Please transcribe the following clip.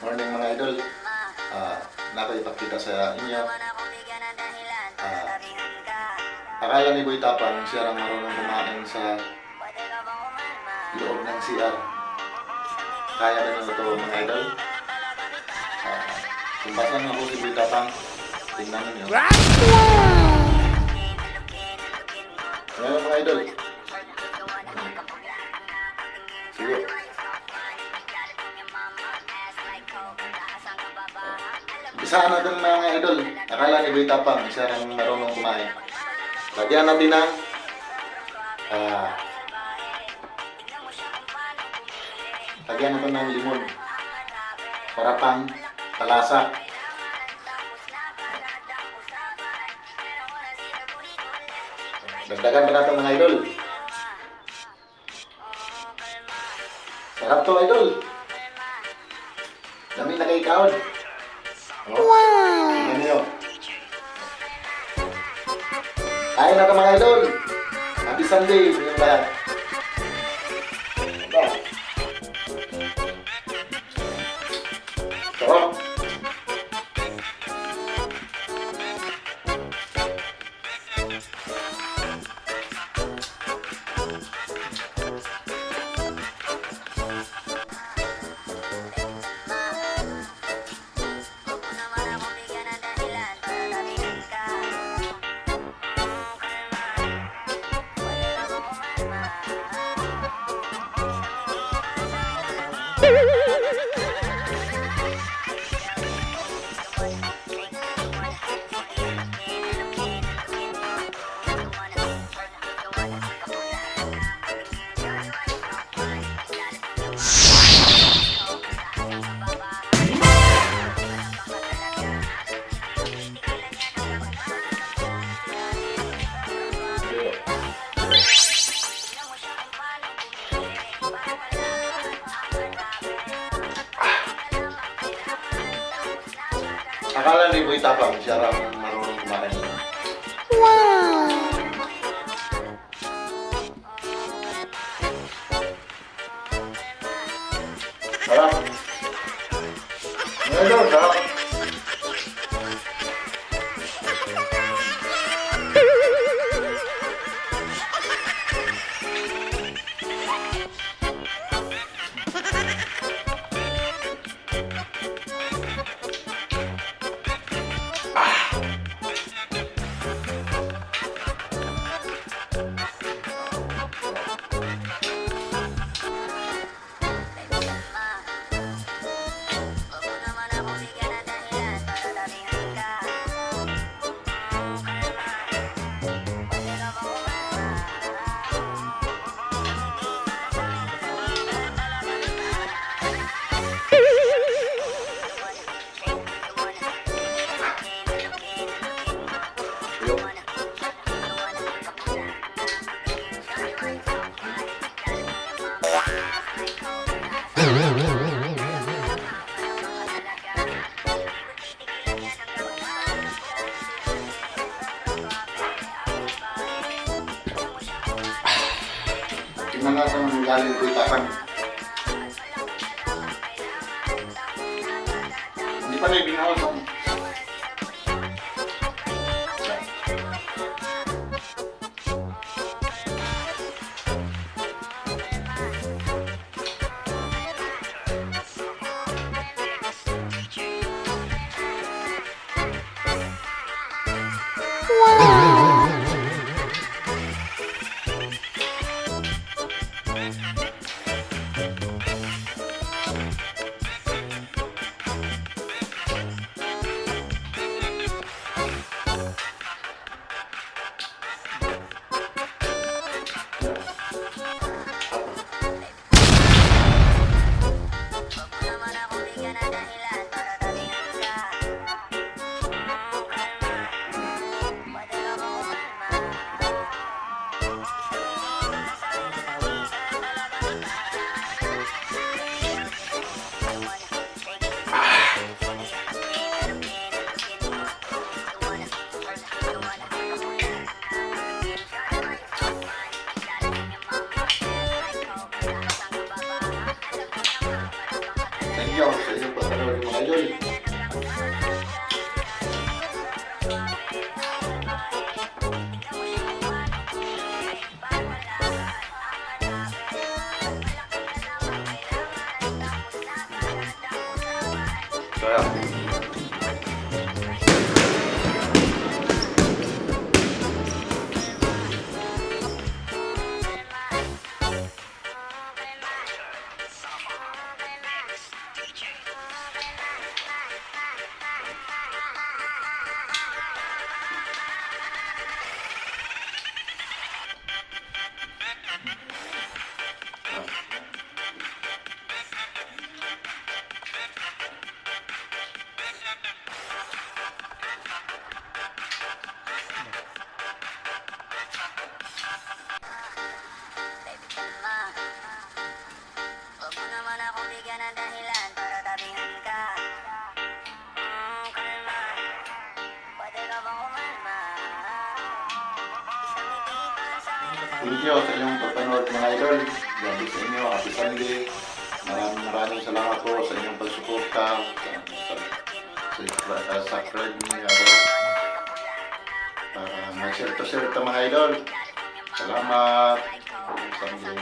Morning mga idol. Napaipakita sa inyo. Akala ni Boy Tapang siya lang marunong kumain sa loob ng CR. Kaya ba nyo ito mga idol? Kung basan ako si Boy Tapang, tingnan nyo. Ngayon mga idol. Sige. Isaan natin mga idol. Akala ni Boy Tapang siya lang marunong kumain. Lagyan natin ng lagyan natin ng limon para pang palasa. Dagdagan pa natin mga idol. Sarap to idol. Dami na kay kaon. Wow! Tingnan nyo. Kain na ito mga idol. Happy Sunday sa inyong lahat. Ito. Sarap. Akala ni Boy Tapang siya lang marunong kumain. Wow! Sarap. Ngayon, sarap. Tingnan natin ang galing Boy Tapang. Hindi pa na ibinahol ko. Thank you. sa inyong pagpanood mga idol. Kaya, Huwag mo naman akong bigyan ng dahilan para tabihan ka. Kalma, pwede ka bang umalma? Isang ngiti para sa akin. thank you sa inyong pagpanood mga idol. Gabi sa inyo, happy Sunday. Maraming salamat po sa inyong pagsuporta. Subscribe niyo ako. Mag-share to mga idol. Salamat. Happy Sunday.